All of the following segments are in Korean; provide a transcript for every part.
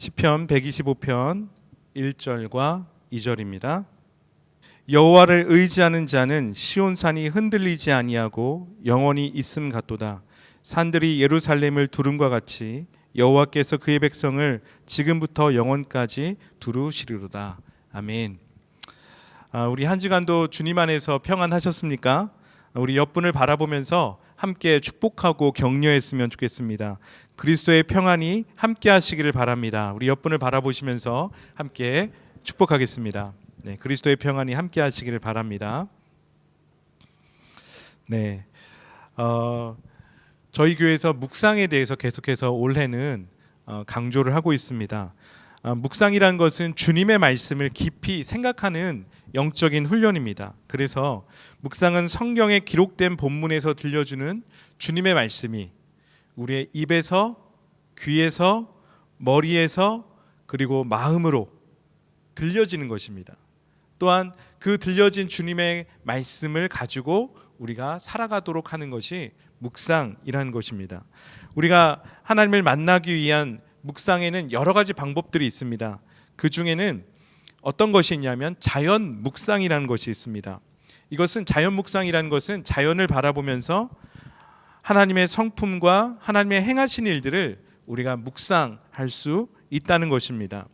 시편 125편 1절과 2절입니다. 여호와를 의지하는 자는 시온산이 흔들리지 아니하고 영원히 있음 같도다. 산들이 예루살렘을 두름과 같이 여호와께서 그의 백성을 지금부터 영원까지 두루시리로다. 아멘. 우리 한 주간도 주님 안에서 평안하셨습니까? 우리 옆분을 바라보면서 함께 축복하고 격려했으면 좋겠습니다. 그리스도의 평안이 함께 하시기를 바랍니다. 우리 옆분을 바라보시면서 함께 축복하겠습니다. 네, 그리스도의 평안이 함께 하시기를 바랍니다. 네, 저희 교회에서 묵상에 대해서 계속해서 올해는 강조를 하고 있습니다. 묵상이란 것은 주님의 말씀을 깊이 생각하는 영적인 훈련입니다. 그래서 묵상은 성경에 기록된 본문에서 들려주는 주님의 말씀이 우리의 입에서, 귀에서, 머리에서 그리고 마음으로 들려지는 것입니다. 또한 그 들려진 주님의 말씀을 가지고 우리가 살아가도록 하는 것이 묵상이라는 것입니다. 우리가 하나님을 만나기 위한 묵상에는 여러 가지 방법들이 있습니다. 그 중에는 어떤 것이 있냐면 자연 묵상이라는 것이 있습니다. 이것은 자연 묵상이라는 것은 자연을 바라보면서 하나님의 성품과 하나님의 행하신 일들을 우리가 묵상할 수 있다는 것입니다.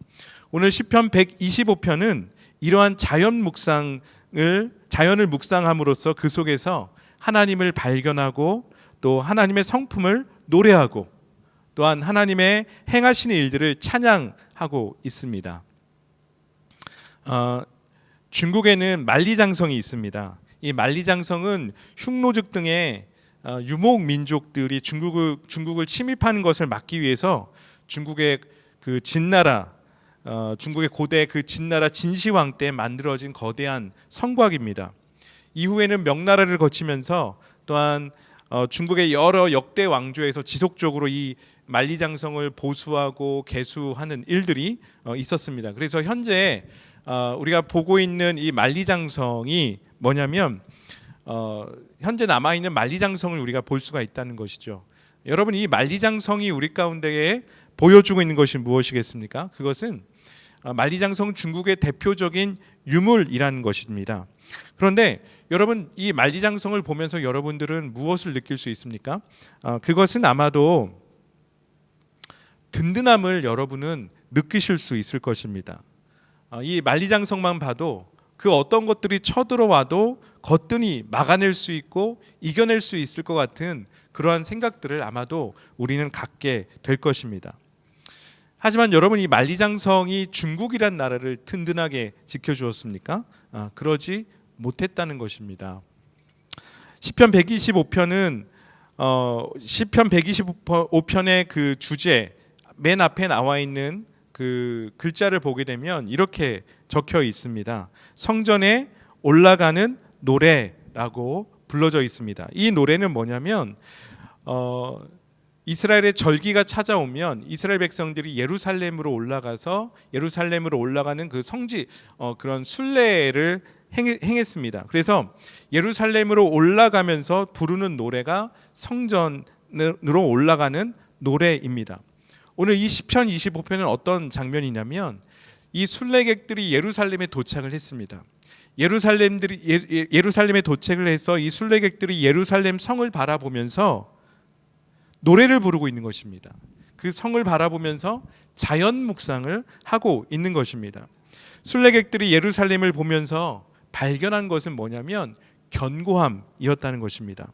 오늘 시편 125편은 이러한 자연을 묵상함으로써 그 속에서 하나님을 발견하고 또 하나님의 성품을 노래하고 또한 하나님의 행하신 일들을 찬양하고 있습니다. 중국에는 만리장성이 있습니다. 이 만리장성은 흉노즉 등의 유목 민족들이 중국을 침입하는 것을 막기 위해서 중국의 그 진나라, 중국의 고대 그 진나라 진시황 때 만들어진 거대한 성곽입니다. 이후에는 명나라를 거치면서 또한 중국의 여러 역대 왕조에서 지속적으로 이 만리장성을 보수하고 개수하는 일들이 있었습니다. 그래서 현재 우리가 보고 있는 이 만리장성이 뭐냐면 현재 남아있는 만리장성을 우리가 볼 수가 있다는 것이죠. 여러분, 이 만리장성이 우리 가운데에 보여주고 있는 것이 무엇이겠습니까? 그것은 만리장성 중국의 대표적인 유물이라는 것입니다. 그런데 여러분, 이 만리장성을 보면서 여러분들은 무엇을 느낄 수 있습니까? 그것은 아마도 든든함을 여러분은 느끼실 수 있을 것입니다. 이 만리장성만 봐도 그 어떤 것들이 쳐들어와도 거뜬히 막아낼 수 있고 이겨낼 수 있을 것 같은 그러한 생각들을 아마도 우리는 갖게 될 것입니다. 하지만 여러분, 이 만리장성이 중국이란 나라를 든든하게 지켜주었습니까? 그러지 못했다는 것입니다. 시편 125편은 시편 125편의 그 주제 맨 앞에 나와 있는 그 글자를 보게 되면 이렇게 적혀 있습니다. 성전에 올라가는 노래라고 불러져 있습니다. 이 노래는 뭐냐면 이스라엘의 절기가 찾아오면 이스라엘 백성들이 예루살렘으로 올라가는 그 성지 그런 순례를 행했습니다. 그래서 예루살렘으로 올라가면서 부르는 노래가 성전으로 올라가는 노래입니다. 오늘 이 시편 25편은 어떤 장면이냐면 이 순례객들이 예루살렘에 도착을 했습니다. 예루살렘에 도착을 해서 이 순례객들이 예루살렘 성을 바라보면서 노래를 부르고 있는 것입니다. 그 성을 바라보면서 자연 묵상을 하고 있는 것입니다. 순례객들이 예루살렘을 보면서 발견한 것은 뭐냐면 견고함이었다는 것입니다.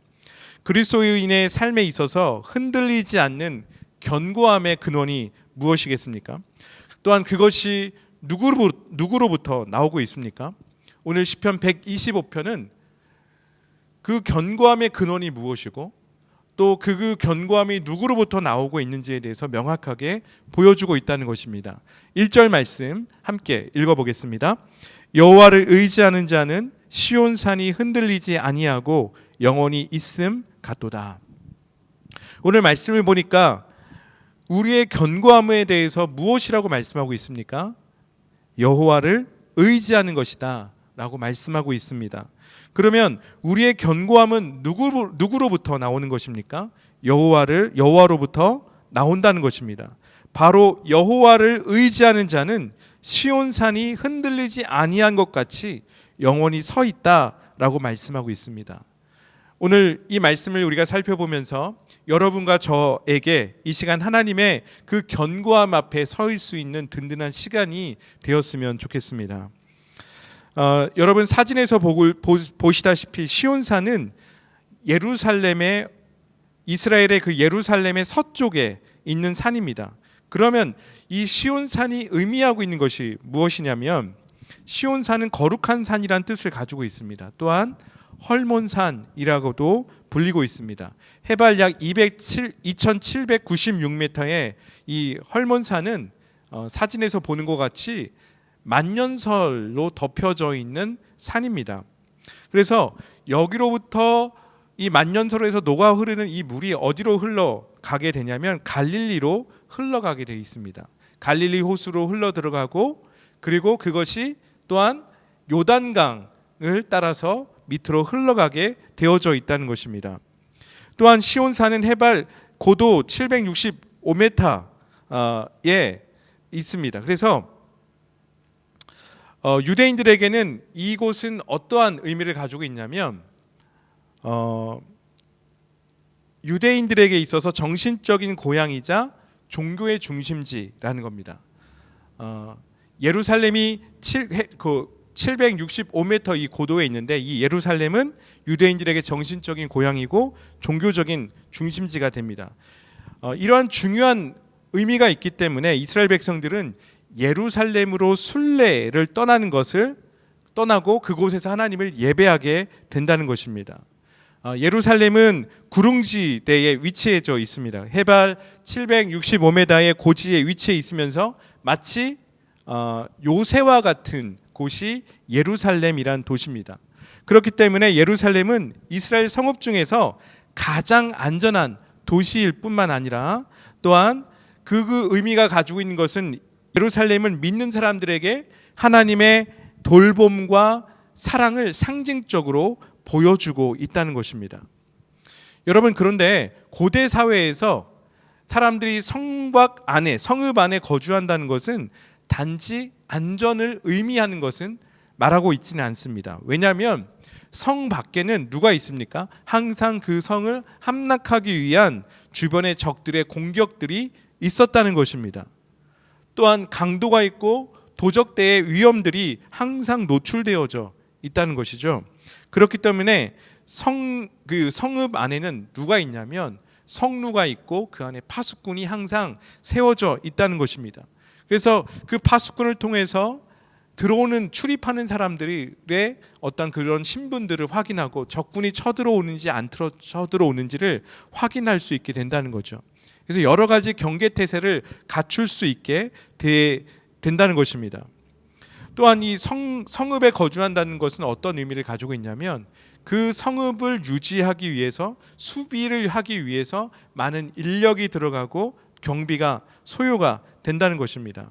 그리스도인의 삶에 있어서 흔들리지 않는 견고함의 근원이 무엇이겠습니까? 또한 그것이 누구로부터 나오고 있습니까? 오늘 시편 125편은 그 견고함의 근원이 무엇이고 또 그 견고함이 누구로부터 나오고 있는지에 대해서 명확하게 보여주고 있다는 것입니다. 1절 말씀 함께 읽어보겠습니다. 여호와를 의지하는 자는 시온산이 흔들리지 아니하고 영원히 있음 같도다. 오늘 말씀을 보니까 우리의 견고함에 대해서 무엇이라고 말씀하고 있습니까? 여호와를 의지하는 것이다 라고 말씀하고 있습니다. 그러면 우리의 견고함은 누구로부터 나오는 것입니까? 여호와로부터 나온다는 것입니다. 바로 여호와를 의지하는 자는 시온산이 흔들리지 아니한 것 같이 영원히 서 있다라고 말씀하고 있습니다. 오늘 이 말씀을 우리가 살펴보면서 여러분과 저에게 이 시간 하나님의 그 견고함 앞에 서 있을 수 있는 든든한 시간이 되었으면 좋겠습니다. 여러분 사진에서 보시다시피 시온산은 예루살렘의 이스라엘의 그 예루살렘의 서쪽에 있는 산입니다. 그러면 이 시온산이 의미하고 있는 것이 무엇이냐면 시온산은 거룩한 산이란 뜻을 가지고 있습니다. 또한 헐몬산이라고도 불리고 있습니다. 해발 약 2796m의 이 헐몬산은 사진에서 보는 것 같이 만년설로 덮여져 있는 산입니다. 그래서 여기로부터 이 만년설에서 녹아 흐르는 이 물이 어디로 흘러가게 되냐면 갈릴리로 흘러가게 되어 있습니다. 갈릴리 호수로 흘러 들어가고 그리고 그것이 또한 요단강을 따라서 밑으로 흘러가게 되어져 있다는 것입니다. 또한 시온산은 해발 고도 765m에 있습니다. 그래서 유대인들에게는 이곳은 어떠한 의미를 가지고 있냐면 유대인들에게 있어서 정신적인 고향이자 종교의 중심지라는 겁니다. 예루살렘이 765m 이 고도에 있는데 이 예루살렘은 유대인들에게 정신적인 고향이고 종교적인 중심지가 됩니다. 이러한 중요한 의미가 있기 때문에 이스라엘 백성들은 예루살렘으로 순례를 떠나고 그곳에서 하나님을 예배하게 된다는 것입니다. 예루살렘은 구릉지대에 위치해져 있습니다. 해발 765m의 고지에 위치해 있으면서 마치 요새와 같은 곳이 예루살렘이란 도시입니다. 그렇기 때문에 예루살렘은 이스라엘 성읍 중에서 가장 안전한 도시일 뿐만 아니라 또한 그 의미가 가지고 있는 것은 예루살렘은 믿는 사람들에게 하나님의 돌봄과 사랑을 상징적으로 보여주고 있다는 것입니다. 여러분 그런데 고대 사회에서 사람들이 성곽 안에 성읍 안에 거주한다는 것은 단지 안전을 의미하는 것은 말하고 있지는 않습니다. 왜냐하면 성 밖에는 누가 있습니까? 항상 그 성을 함락하기 위한 주변의 적들의 공격들이 있었다는 것입니다. 또한 강도가 있고 도적대의 위험들이 항상 노출되어져 있다는 것이죠. 그렇기 때문에 성읍 안에는 누가 있냐면 성루가 있고 그 안에 파수꾼이 항상 세워져 있다는 것입니다. 그래서 그 파수꾼을 통해서 출입하는 사람들의 어떤 그런 신분들을 확인하고 적군이 쳐들어오는지 안 쳐들어오는지를 확인할 수 있게 된다는 거죠. 그래서 여러 가지 경계태세를 갖출 수 있게 된다는 것입니다. 또한 이 성읍에 거주한다는 것은 어떤 의미를 가지고 있냐면 그 성읍을 유지하기 위해서 수비를 하기 위해서 많은 인력이 들어가고 경비가 소요가 된다는 것입니다.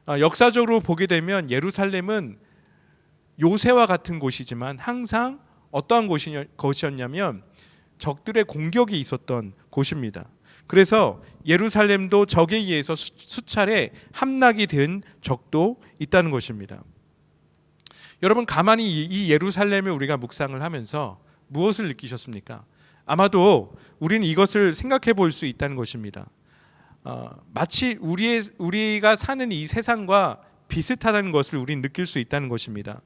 역사적으로 보게 되면 예루살렘은 요새와 같은 곳이지만 항상 어떠한 곳이었냐면 적들의 공격이 있었던 곳입니다. 그래서 예루살렘도 적에 의해서 수차례 함락이 된 적도 있다는 것입니다. 여러분 가만히 이 예루살렘을 우리가 묵상을 하면서 무엇을 느끼셨습니까? 아마도 우리는 이것을 생각해 볼 수 있다는 것입니다. 마치 우리가 사는 이 세상과 비슷하다는 것을 우리는 느낄 수 있다는 것입니다.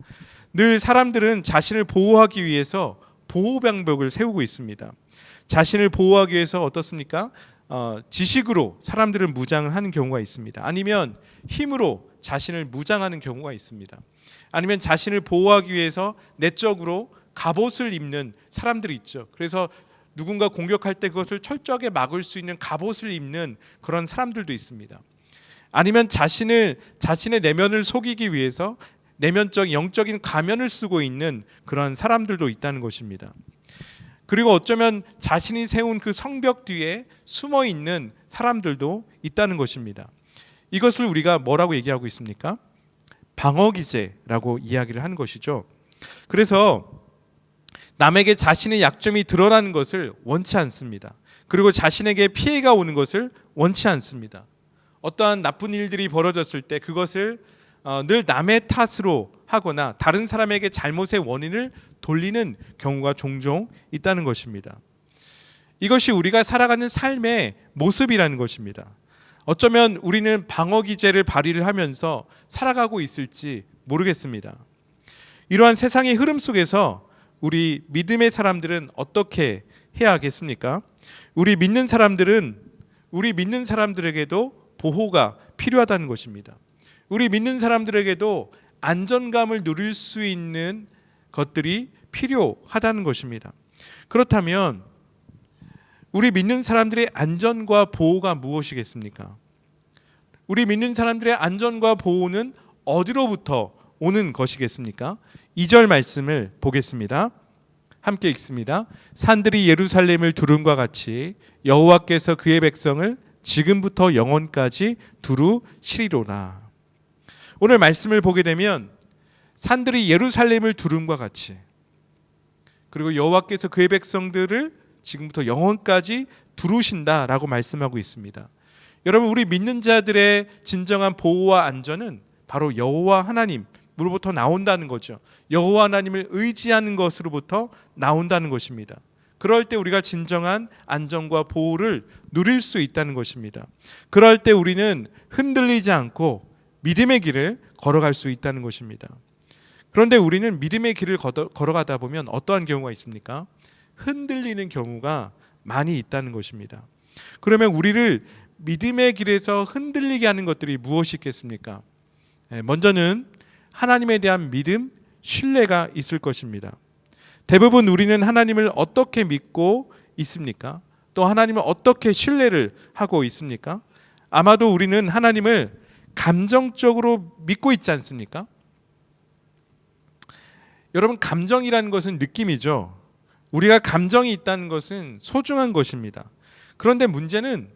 늘 사람들은 자신을 보호하기 위해서 보호방벽을 세우고 있습니다. 자신을 보호하기 위해서 어떻습니까? 지식으로 사람들은 무장을 하는 경우가 있습니다. 아니면 힘으로 자신을 무장하는 경우가 있습니다. 아니면 자신을 보호하기 위해서 내적으로 갑옷을 입는 사람들이 있죠. 그래서 누군가 공격할 때 그것을 철저하게 막을 수 있는 갑옷을 입는 그런 사람들도 있습니다. 아니면 자신의 내면을 속이기 위해서 내면적 영적인 가면을 쓰고 있는 그런 사람들도 있다는 것입니다. 그리고 어쩌면 자신이 세운 그 성벽 뒤에 숨어 있는 사람들도 있다는 것입니다. 이것을 우리가 뭐라고 얘기하고 있습니까? 방어기제라고 이야기를 하는 것이죠. 그래서 남에게 자신의 약점이 드러나는 것을 원치 않습니다. 그리고 자신에게 피해가 오는 것을 원치 않습니다. 어떠한 나쁜 일들이 벌어졌을 때 그것을 늘 남의 탓으로 하거나 다른 사람에게 잘못의 원인을 돌리는 경우가 종종 있다는 것입니다. 이것이 우리가 살아가는 삶의 모습이라는 것입니다. 어쩌면 우리는 방어 기제를 발휘를 하면서 살아가고 있을지 모르겠습니다. 이러한 세상의 흐름 속에서 우리 믿음의 사람들은 어떻게 해야 하겠습니까? 우리 믿는 사람들에게도 보호가 필요하다는 것입니다. 우리 믿는 사람들에게도 안전감을 누릴 수 있는 것들이 필요하다는 것입니다. 그렇다면 우리 믿는 사람들의 안전과 보호가 무엇이겠습니까? 우리 믿는 사람들의 안전과 보호는 어디로부터 오는 것이겠습니까? 2절 말씀을 보겠습니다. 함께 읽습니다. 산들이 예루살렘을 두름과 같이 여호와께서 그의 백성을 지금부터 영원까지 두루시리로라. 오늘 말씀을 보게 되면 산들이 예루살렘을 두름과 같이, 그리고 여호와께서 그의 백성들을 지금부터 영원까지 두루신다라고 말씀하고 있습니다. 여러분, 우리 믿는 자들의 진정한 보호와 안전은 바로 여호와 하나님으로부터 나온다는 거죠. 여호와 하나님을 의지하는 것으로부터 나온다는 것입니다. 그럴 때 우리가 진정한 안전과 보호를 누릴 수 있다는 것입니다. 그럴 때 우리는 흔들리지 않고 믿음의 길을 걸어갈 수 있다는 것입니다. 그런데 우리는 믿음의 길을 걸어가다 보면 어떠한 경우가 있습니까? 흔들리는 경우가 많이 있다는 것입니다. 그러면 우리를 믿음의 길에서 흔들리게 하는 것들이 무엇이 있겠습니까? 먼저는 하나님에 대한 믿음, 신뢰가 있을 것입니다. 대부분 우리는 하나님을 어떻게 믿고 있습니까? 또 하나님을 어떻게 신뢰를 하고 있습니까? 아마도 우리는 하나님을 감정적으로 믿고 있지 않습니까? 여러분, 감정이라는 것은 느낌이죠. 우리가 감정이 있다는 것은 소중한 것입니다. 그런데 문제는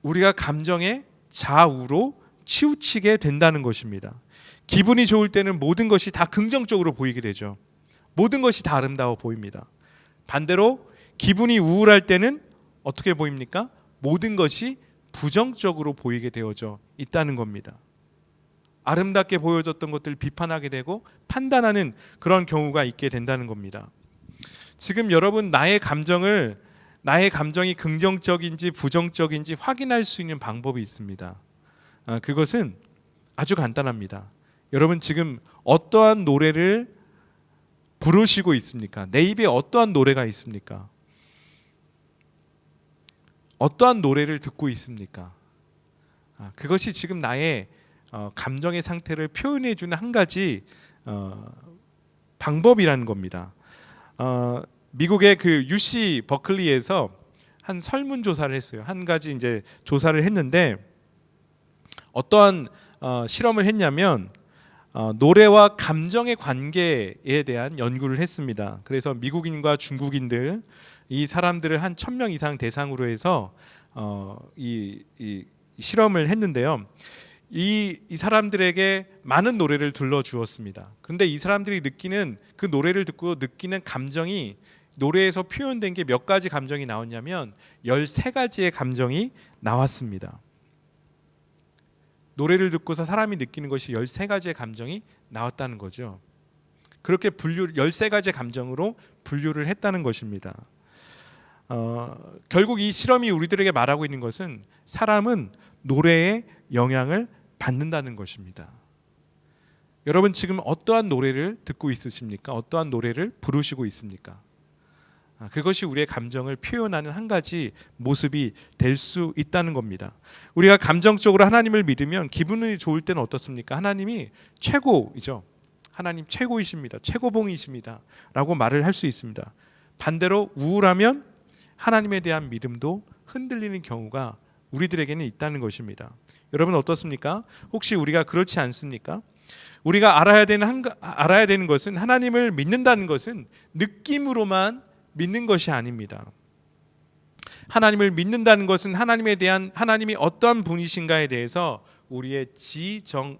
우리가 감정의 좌우로 치우치게 된다는 것입니다. 기분이 좋을 때는 모든 것이 다 긍정적으로 보이게 되죠. 모든 것이 다 아름다워 보입니다. 반대로 기분이 우울할 때는 어떻게 보입니까? 모든 것이 부정적으로 보이게 되어져 있다는 겁니다. 아름답게 보여졌던 것들을 비판하게 되고 판단하는 그런 경우가 있게 된다는 겁니다. 지금 여러분, 나의 감정이 긍정적인지 부정적인지 확인할 수 있는 방법이 있습니다. 그것은 아주 간단합니다. 여러분, 지금 어떠한 노래를 부르시고 있습니까? 내 입에 어떠한 노래가 있습니까? 어떠한 노래를 듣고 있습니까? 그것이 지금 나의 감정의 상태를 표현해 주는 한 가지 방법이라는 겁니다. 미국의 그 UC 버클리에서 한 설문조사를 했어요. 한 가지 이제 조사를 했는데 어떠한 실험을 했냐면 노래와 감정의 관계에 대한 연구를 했습니다. 그래서 미국인과 중국인들, 이 사람들을 한 1,000명 이상 대상으로 해서 이 실험을 했는데요. 이 사람들에게 많은 노래를 들려주었습니다. 그런데 이 사람들이 느끼는 그 노래를 듣고 느끼는 감정이, 노래에서 표현된 게 몇 가지 감정이 나왔냐면 13가지의 감정이 나왔습니다. 노래를 듣고서 사람이 느끼는 것이 13가지의 감정이 나왔다는 거죠. 그렇게 13가지의 감정으로 분류를 했다는 것입니다. 결국 이 실험이 우리들에게 말하고 있는 것은 사람은 노래의 영향을 받는다는 것입니다. 여러분, 지금 어떠한 노래를 듣고 있으십니까? 어떠한 노래를 부르시고 있습니까? 그것이 우리의 감정을 표현하는 한 가지 모습이 될 수 있다는 겁니다. 우리가 감정적으로 하나님을 믿으면 기분이 좋을 때는 어떻습니까? 하나님이 최고이죠. 하나님 최고이십니다. 최고봉이십니다. 라고 말을 할 수 있습니다. 반대로 우울하면 하나님에 대한 믿음도 흔들리는 경우가 우리들에게는 있다는 것입니다. 여러분, 어떻습니까? 혹시 우리가 그렇지 않습니까? 우리가 알아야 되는 것은, 하나님을 믿는다는 것은 느낌으로만 믿는 것이 아닙니다. 하나님을 믿는다는 것은 하나님이 어떠한 분이신가에 대해서 우리의 지정의가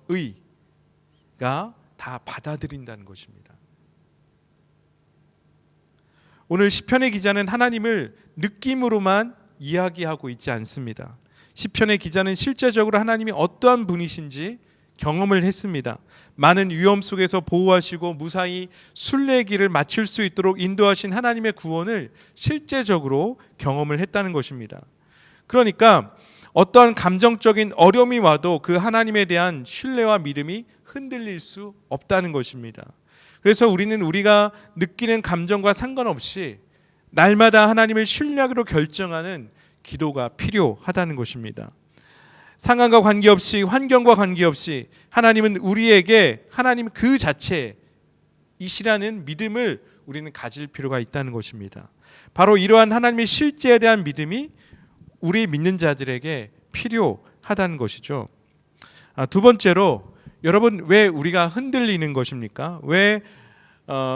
다 받아들인다는 것입니다. 오늘 시편의 기자는 하나님을 느낌으로만 이야기하고 있지 않습니다. 시편의 기자는 실제적으로 하나님이 어떠한 분이신지 경험을 했습니다. 많은 위험 속에서 보호하시고 무사히 순례의 길을 마칠 수 있도록 인도하신 하나님의 구원을 실제적으로 경험을 했다는 것입니다. 그러니까 어떠한 감정적인 어려움이 와도 그 하나님에 대한 신뢰와 믿음이 흔들릴 수 없다는 것입니다. 그래서 우리는 우리가 느끼는 감정과 상관없이 날마다 하나님을 신뢰하기로 결정하는 기도가 필요하다는 것입니다. 상황과 관계없이, 환경과 관계없이 하나님은 우리에게 하나님 그 자체이시라는 믿음을 우리는 가질 필요가 있다는 것입니다. 바로 이러한 하나님의 실제에 대한 믿음이 우리 믿는 자들에게 필요하다는 것이죠. 두 번째로, 여러분, 왜 우리가 흔들리는 것입니까?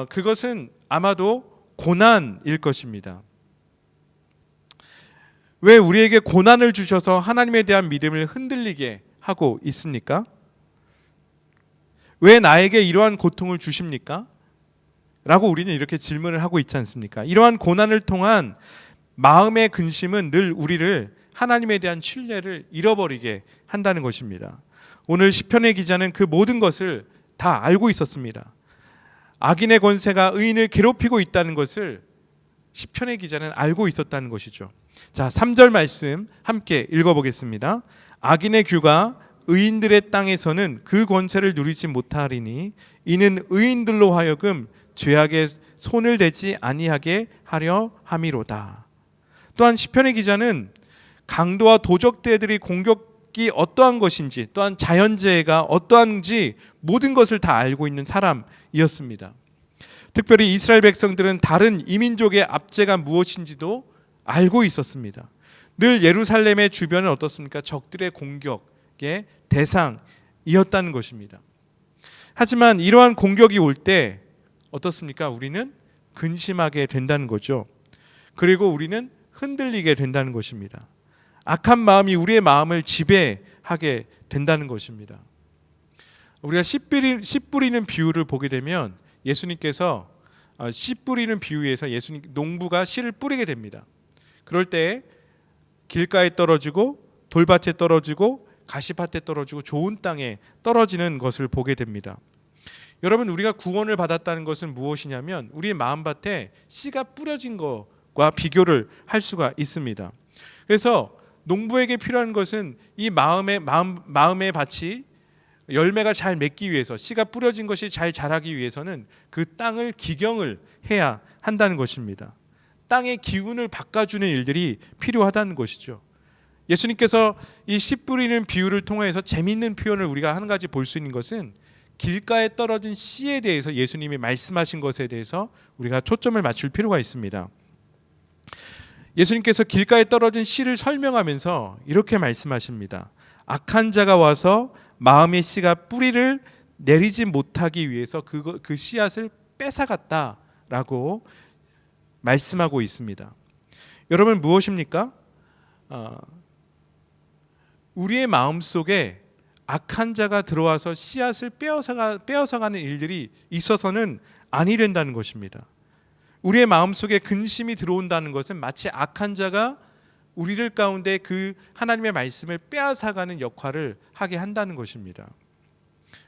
그것은 아마도 고난일 것입니다. 왜 우리에게 고난을 주셔서 하나님에 대한 믿음을 흔들리게 하고 있습니까? 왜 나에게 이러한 고통을 주십니까? 라고 우리는 이렇게 질문을 하고 있지 않습니까? 이러한 고난을 통한 마음의 근심은 늘 우리를 하나님에 대한 신뢰를 잃어버리게 한다는 것입니다. 오늘 시편의 기자는 그 모든 것을 다 알고 있었습니다. 악인의 권세가 의인을 괴롭히고 있다는 것을 시편의 기자는 알고 있었다는 것이죠. 자, 3절 말씀 함께 읽어보겠습니다. 악인의 규가 의인들의 땅에서는 그 권세를 누리지 못하리니 이는 의인들로 하여금 죄악에 손을 대지 아니하게 하려 함이로다. 또한 시편의 기자는 강도와 도적대들의 공격이 어떠한 것인지, 또한 자연재해가 어떠한지 모든 것을 다 알고 있는 사람이었습니다. 특별히 이스라엘 백성들은 다른 이민족의 압제가 무엇인지도 알고 있었습니다. 늘 예루살렘의 주변은 어떻습니까? 적들의 공격의 대상이었다는 것입니다. 하지만 이러한 공격이 올 때 어떻습니까? 우리는 근심하게 된다는 거죠. 그리고 우리는 흔들리게 된다는 것입니다. 악한 마음이 우리의 마음을 지배하게 된다는 것입니다. 우리가 씨 뿌리는 비유를 보게 되면 예수님께서 씨 뿌리는 비유에서 예수님 농부가 씨를 뿌리게 됩니다. 그럴 때 길가에 떨어지고 돌밭에 떨어지고 가시밭에 떨어지고 좋은 땅에 떨어지는 것을 보게 됩니다. 여러분, 우리가 구원을 받았다는 것은 무엇이냐면 우리의 마음밭에 씨가 뿌려진 것과 비교를 할 수가 있습니다. 그래서 농부에게 필요한 것은 이 마음의 밭이 열매가 잘 맺기 위해서, 씨가 뿌려진 것이 잘 자라기 위해서는 그 땅을 기경을 해야 한다는 것입니다. 땅의 기운을 바꿔주는 일들이 필요하다는 것이죠. 예수님께서 이 씨 뿌리는 비유를 통해서 재미있는 표현을 우리가 한 가지 볼 수 있는 것은 길가에 떨어진 씨에 대해서 예수님이 말씀하신 것에 대해서 우리가 초점을 맞출 필요가 있습니다. 예수님께서 길가에 떨어진 씨를 설명하면서 이렇게 말씀하십니다. 악한 자가 와서 마음의 씨가 뿌리를 내리지 못하기 위해서 그 씨앗을 뺏어갔다라고 말씀하고 있습니다. 여러분, 무엇입니까? 우리의 마음 속에 악한 자가 들어와서 씨앗을 빼앗아가는 일들이 있어서는 아니 된다는 것입니다. 우리의 마음 속에 근심이 들어온다는 것은 마치 악한 자가 우리들 가운데 그 하나님의 말씀을 빼앗아가는 역할을 하게 한다는 것입니다.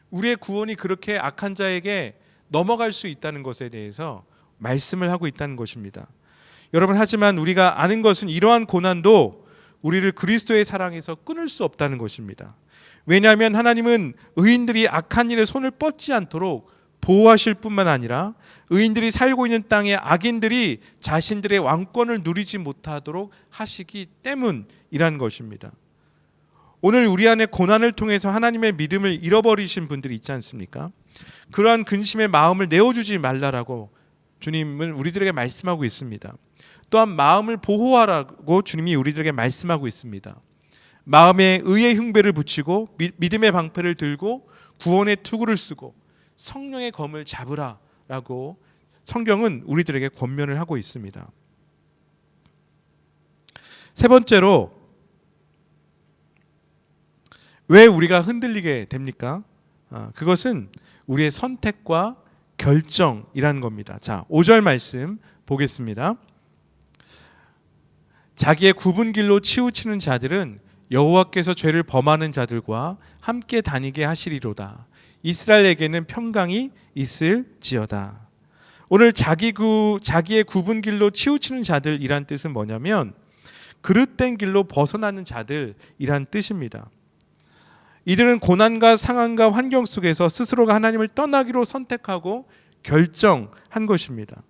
우리의 구원이 그렇게 악한 자에게 넘어갈 수 있다는 것에 대해서 말씀을 하고 있다는 것입니다. 여러분, 하지만 우리가 아는 것은 이러한 고난도 우리를 그리스도의 사랑에서 끊을 수 없다는 것입니다. 왜냐하면 하나님은 의인들이 악한 일에 손을 뻗지 않도록 보호하실 뿐만 아니라 의인들이 살고 있는 땅에 악인들이 자신들의 왕권을 누리지 못하도록 하시기 때문이라는 것입니다. 오늘 우리 안에 고난을 통해서 하나님의 믿음을 잃어버리신 분들이 있지 않습니까? 그러한 근심의 마음을 내어주지 말라라고 주님은 우리들에게 말씀하고 있습니다. 또한 마음을 보호하라고 주님이 우리들에게 말씀하고 있습니다. 마음에 의의 흉배를 붙이고 믿음의 방패를 들고 구원의 투구를 쓰고 성령의 검을 잡으라라고 성경은 우리들에게 권면을 하고 있습니다. 세 번째로, 왜 우리가 흔들리게 됩니까? 그것은 우리의 선택과 결정이라는 겁니다. 자, 5절 말씀 보겠습니다. 자기의 굽은 길로 치우치는 자들은 여호와께서 죄를 범하는 자들과 함께 다니게 하시리로다. 이스라엘에게는 평강이 있을지어다. 오늘 자기의 굽은 길로 치우치는 자들이란 뜻은 뭐냐면 그릇된 길로 벗어나는 자들이란 뜻입니다. 이들은 고난과 상황과 환경 속에서 스스로가 하나님을 떠나기로 선택하고 결정한 것입니다.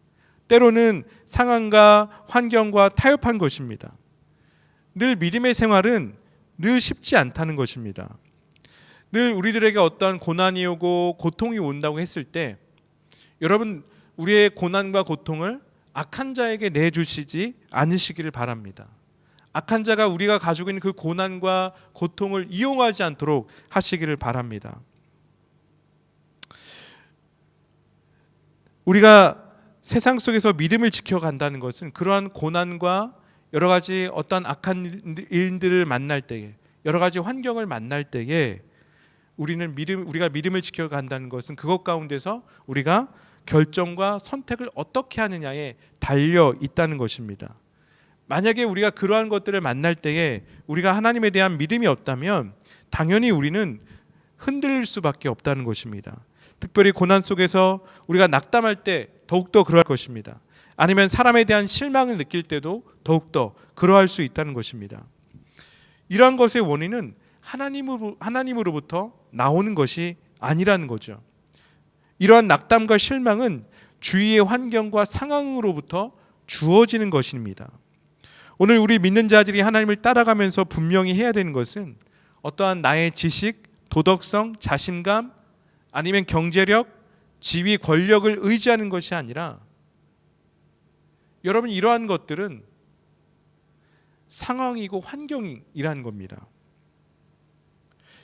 때로는 상황과 환경과 타협한 것입니다. 늘 믿음의 생활은 늘 쉽지 않다는 것입니다. 늘 우리들에게 어떠한 고난이 오고 고통이 온다고 했을 때 여러분 우리의 고난과 고통을 악한 자에게 내주시지 않으시기를 바랍니다. 악한 자가 우리가 가지고 있는 그 고난과 고통을 이용하지 않도록 하시기를 바랍니다. 우리가 세상 속에서 믿음을 지켜간다는 것은 그러한 고난과 여러 가지 어떤 악한 일들을 만날 때에 여러 가지 환경을 만날 때에 우리가 믿음을 지켜간다는 것은 그것 가운데서 우리가 결정과 선택을 어떻게 하느냐에 달려 있다는 것입니다. 만약에 우리가 그러한 것들을 만날 때에 우리가 하나님에 대한 믿음이 없다면 당연히 우리는 흔들릴 수밖에 없다는 것입니다. 특별히 고난 속에서 우리가 낙담할 때 더욱더 그러할 것입니다. 아니면 사람에 대한 실망을 느낄 때도 더욱더 그러할 수 있다는 것입니다. 이러한 것의 원인은 하나님으로부터 나오는 것이 아니라는 거죠. 이러한 낙담과 실망은 주위의 환경과 상황으로부터 주어지는 것입니다. 오늘 우리 믿는 자들이 하나님을 따라가면서 분명히 해야 되는 것은 어떠한 나의 지식, 도덕성, 자신감 아니면 경제력, 지위, 권력을 의지하는 것이 아니라 여러분 이러한 것들은 상황이고 환경이라는 겁니다.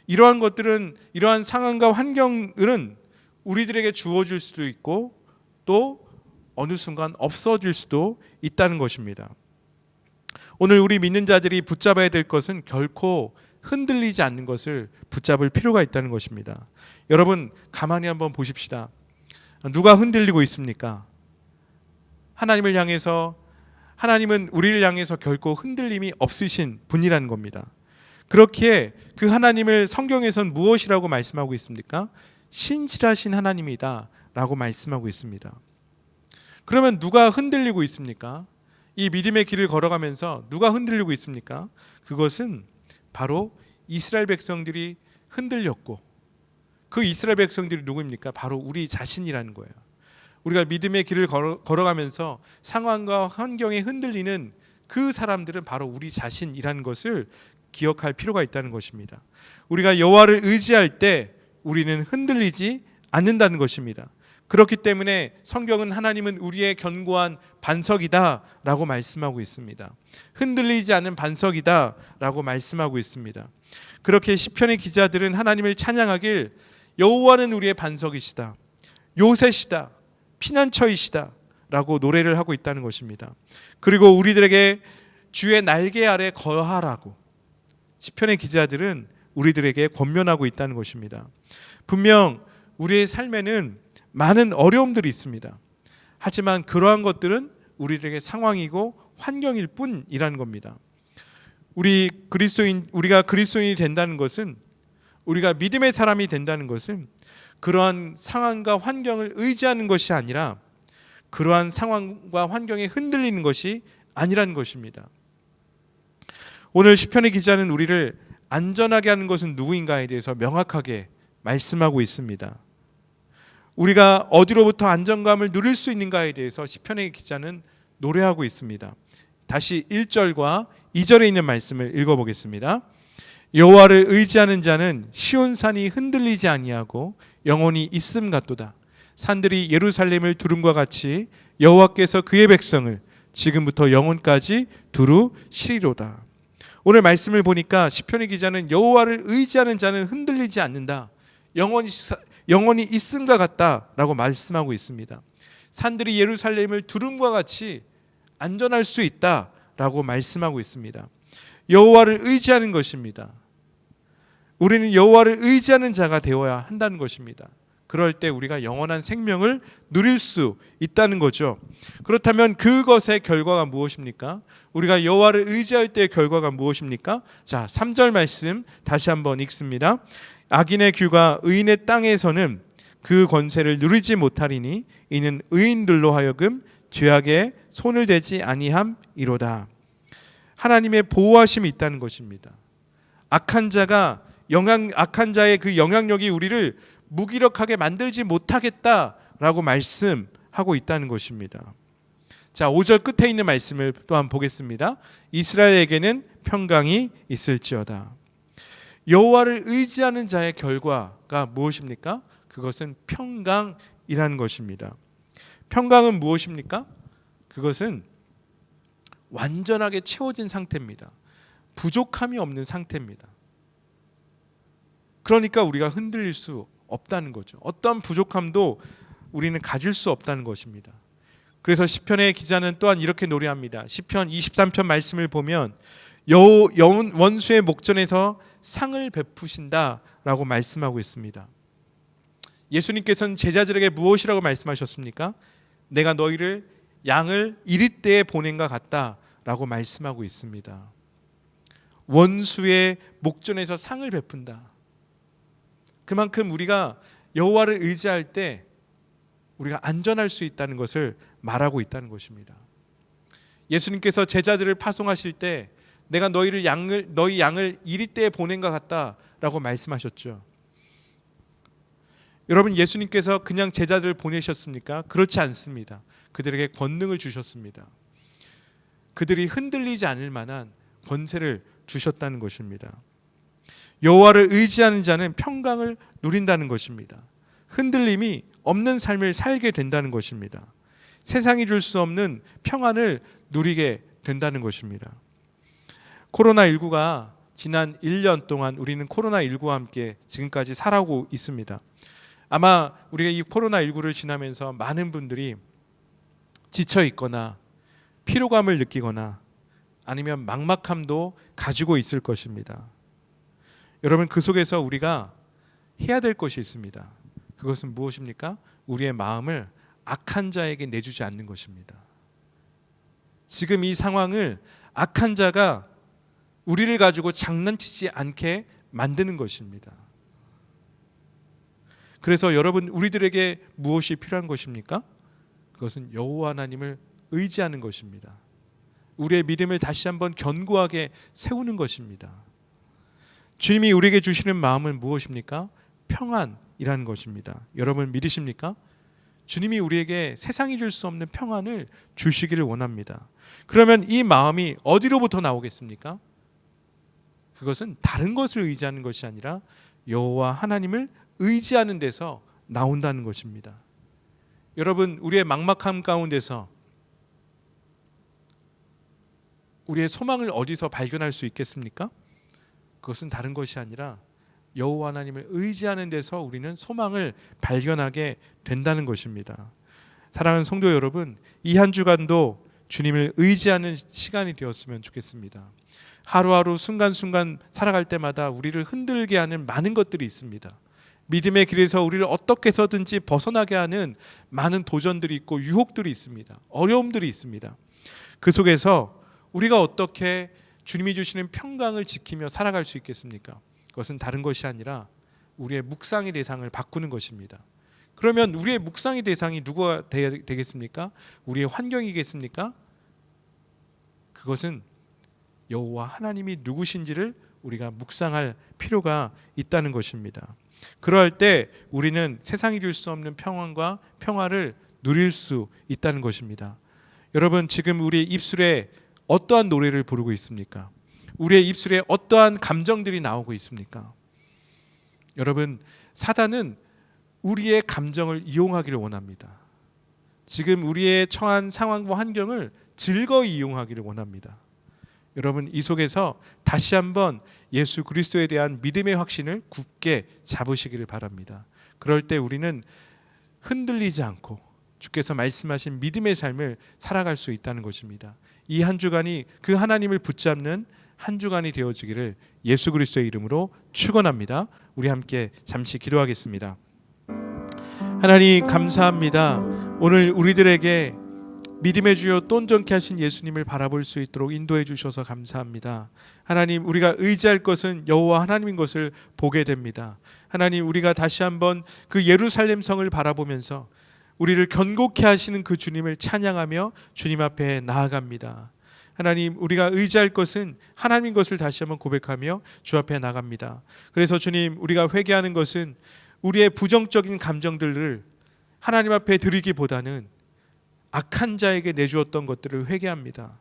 이러한 것들은 이러한 상황과 환경은 우리들에게 주어질 수도 있고 또 어느 순간 없어질 수도 있다는 것입니다. 오늘 우리 믿는 자들이 붙잡아야 될 것은 결코 흔들리지 않는 것을 붙잡을 필요가 있다는 것입니다. 여러분 가만히 한번 보십시다. 누가 흔들리고 있습니까? 하나님을 향해서 하나님은 우리를 향해서 결코 흔들림이 없으신 분이라는 겁니다. 그렇기에 그 하나님을 성경에서는 무엇이라고 말씀하고 있습니까? 신실하신 하나님이다 라고 말씀하고 있습니다. 그러면 누가 흔들리고 있습니까? 이 믿음의 길을 걸어가면서 누가 흔들리고 있습니까? 그것은 바로 이스라엘 백성들이 흔들렸고 그 이스라엘 백성들이 누구입니까? 바로 우리 자신이라는 거예요. 우리가 믿음의 길을 걸어가면서 상황과 환경에 흔들리는 그 사람들은 바로 우리 자신이라는 것을 기억할 필요가 있다는 것입니다. 우리가 여호와를 의지할 때 우리는 흔들리지 않는다는 것입니다. 그렇기 때문에 성경은 하나님은 우리의 견고한 반석이다라고 말씀하고 있습니다. 흔들리지 않는 반석이다라고 말씀하고 있습니다. 그렇게 시편의 기자들은 하나님을 찬양하길 여호와는 우리의 반석이시다, 요새시다, 피난처이시다 라고 노래를 하고 있다는 것입니다. 그리고 우리들에게 주의 날개 아래 거하라고 시편의 기자들은 우리들에게 권면하고 있다는 것입니다. 분명 우리의 삶에는 많은 어려움들이 있습니다. 하지만 그러한 것들은 우리들에게 상황이고 환경일 뿐이라는 겁니다. 우리가 그리스도인이 된다는 것은, 우리가 믿음의 사람이 된다는 것은 그러한 상황과 환경을 의지하는 것이 아니라 그러한 상황과 환경에 흔들리는 것이 아니라는 것입니다. 오늘 시편의 기자는 우리를 안전하게 하는 것은 누구인가에 대해서 명확하게 말씀하고 있습니다. 우리가 어디로부터 안정감을 누릴 수 있는가에 대해서 시편의 기자는 노래하고 있습니다. 다시 1절과 2절에 있는 말씀을 읽어보겠습니다. 여호와를 의지하는 자는 시온산이 흔들리지 아니하고 영원히 있음 같도다. 산들이 예루살렘을 두름과 같이 여호와께서 그의 백성을 지금부터 영원까지 두루시리로다. 오늘 말씀을 보니까 시편의 기자는 여호와를 의지하는 자는 흔들리지 않는다, 영원히 있음과 같다라고 말씀하고 있습니다. 산들이 예루살렘을 두름과 같이 안전할 수 있다라고 말씀하고 있습니다. 여호와를 의지하는 것입니다. 우리는 여호와를 의지하는 자가 되어야 한다는 것입니다. 그럴 때 우리가 영원한 생명을 누릴 수 있다는 거죠. 그렇다면 그것의 결과가 무엇입니까? 우리가 여호와를 의지할 때의 결과가 무엇입니까? 자, 3절 말씀 다시 한번 읽습니다. 악인의 규가 의인의 땅에서는 그 권세를 누리지 못하리니 이는 의인들로 하여금 죄악에 손을 대지 아니함이로다. 하나님의 보호하심이 있다는 것입니다. 악한 자의 그 영향력이 우리를 무기력하게 만들지 못하겠다라고 말씀하고 있다는 것입니다. 자, 5절 끝에 있는 말씀을 또한 보겠습니다. 이스라엘에게는 평강이 있을지어다. 여호와를 의지하는 자의 결과가 무엇입니까? 그것은 평강이라는 것입니다. 평강은 무엇입니까? 그것은 완전하게 채워진 상태입니다. 부족함이 없는 상태입니다. 그러니까 우리가 흔들릴 수 없다는 거죠. 어떤 부족함도 우리는 가질 수 없다는 것입니다. 그래서 시편의 기자는 또한 이렇게 노래합니다. 시편 23편 말씀을 보면 원수의 목전에서 상을 베푸신다라고 말씀하고 있습니다. 예수님께서는 제자들에게 무엇이라고 말씀하셨습니까? 내가 너희를 양을 이리떼에 보낸과 같다라고 말씀하고 있습니다. 원수의 목전에서 상을 베푼다. 그만큼 우리가 여호와를 의지할 때 우리가 안전할 수 있다는 것을 말하고 있다는 것입니다. 예수님께서 제자들을 파송하실 때 내가 너희 양을 이리떼에 보낸과 같다라고 말씀하셨죠. 여러분, 예수님께서 그냥 제자들을 보내셨습니까? 그렇지 않습니다. 그들에게 권능을 주셨습니다. 그들이 흔들리지 않을 만한 권세를 주셨다는 것입니다. 여호와를 의지하는 자는 평강을 누린다는 것입니다. 흔들림이 없는 삶을 살게 된다는 것입니다. 세상이 줄 수 없는 평안을 누리게 된다는 것입니다. 코로나19가 지난 1년 동안 우리는 코로나19와 함께 지금까지 살아오고 있습니다. 아마 우리가 이 코로나19를 지나면서 많은 분들이 지쳐 있거나 피로감을 느끼거나 아니면 막막함도 가지고 있을 것입니다. 여러분, 그 속에서 우리가 해야 될 것이 있습니다. 그것은 무엇입니까? 우리의 마음을 악한 자에게 내주지 않는 것입니다. 지금 이 상황을 악한 자가 우리를 가지고 장난치지 않게 만드는 것입니다. 그래서 여러분, 우리들에게 무엇이 필요한 것입니까? 그것은 여호와 하나님을 의지하는 것입니다. 우리의 믿음을 다시 한번 견고하게 세우는 것입니다. 주님이 우리에게 주시는 마음은 무엇입니까? 평안이라는 것입니다. 여러분, 믿으십니까? 주님이 우리에게 세상이 줄 수 없는 평안을 주시기를 원합니다. 그러면 이 마음이 어디로부터 나오겠습니까? 그것은 다른 것을 의지하는 것이 아니라 여호와 하나님을 의지하는 데서 나온다는 것입니다. 여러분, 우리의 막막함 가운데서 우리의 소망을 어디서 발견할 수 있겠습니까? 그것은 다른 것이 아니라 여호와 하나님을 의지하는 데서 우리는 소망을 발견하게 된다는 것입니다. 사랑하는 성도 여러분, 이 한 주간도 주님을 의지하는 시간이 되었으면 좋겠습니다. 하루하루 순간순간 살아갈 때마다 우리를 흔들게 하는 많은 것들이 있습니다. 믿음의 길에서 우리를 어떻게 해서든지 벗어나게 하는 많은 도전들이 있고 유혹들이 있습니다. 어려움들이 있습니다. 그 속에서 우리가 어떻게 주님이 주시는 평강을 지키며 살아갈 수 있겠습니까? 그것은 다른 것이 아니라 우리의 묵상의 대상을 바꾸는 것입니다. 그러면 우리의 묵상의 대상이 누구가 되겠습니까? 우리의 환경이겠습니까? 그것은 여호와 하나님이 누구신지를 우리가 묵상할 필요가 있다는 것입니다. 그러할 때 우리는 세상이 줄 수 없는 평안과 평화를 누릴 수 있다는 것입니다. 여러분, 지금 우리의 입술에 어떠한 노래를 부르고 있습니까? 우리의 입술에 어떠한 감정들이 나오고 있습니까? 여러분, 사단은 우리의 감정을 이용하기를 원합니다. 지금 우리의 처한 상황과 환경을 즐거이 이용하기를 원합니다. 여러분, 이 속에서 다시 한번 예수 그리스도에 대한 믿음의 확신을 굳게 잡으시기를 바랍니다. 그럴 때 우리는 흔들리지 않고 주께서 말씀하신 믿음의 삶을 살아갈 수 있다는 것입니다. 이 한 주간이 그 하나님을 붙잡는 한 주간이 되어지기를 예수 그리스도의 이름으로 축원합니다. 우리 함께 잠시 기도하겠습니다. 하나님 감사합니다. 오늘 우리들에게 믿음의 주여 또 온전케 하신 예수님을 바라볼 수 있도록 인도해 주셔서 감사합니다. 하나님, 우리가 의지할 것은 여호와 하나님인 것을 보게 됩니다. 하나님, 우리가 다시 한번 그 예루살렘 성을 바라보면서 우리를 견고케 하시는 그 주님을 찬양하며 주님 앞에 나아갑니다. 하나님, 우리가 의지할 것은 하나님인 것을 다시 한번 고백하며 주 앞에 나갑니다. 그래서 주님, 우리가 회개하는 것은 우리의 부정적인 감정들을 하나님 앞에 드리기보다는 악한 자에게 내주었던 것들을 회개합니다.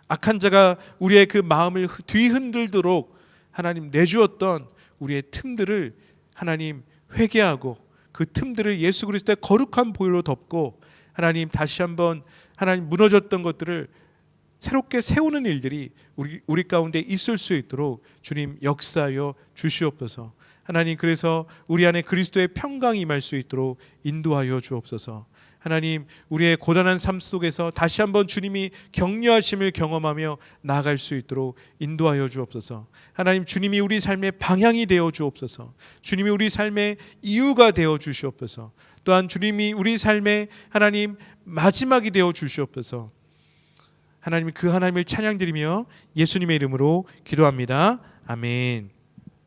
악한 자가 우리의 그 마음을 뒤흔들도록 하나님 내주었던 우리의 틈들을 하나님 회개하고 그 틈들을 예수 그리스도의 거룩한 보혈로 덮고 하나님 다시 한번 하나님 무너졌던 것들을 새롭게 세우는 일들이 우리 가운데 있을 수 있도록 주님 역사하여 주시옵소서. 하나님, 그래서 우리 안에 그리스도의 평강이 임할 수 있도록 인도하여 주옵소서. 하나님, 우리의 고단한 삶 속에서 다시 한번 주님이 격려하심을 경험하며 나아갈 수 있도록 인도하여 주옵소서. 하나님, 주님이 우리 삶의 방향이 되어 주옵소서. 주님이 우리 삶의 이유가 되어 주시옵소서. 또한 주님이 우리 삶의 하나님 마지막이 되어 주시옵소서. 하나님, 그 하나님을 찬양드리며 예수님의 이름으로 기도합니다. 아멘.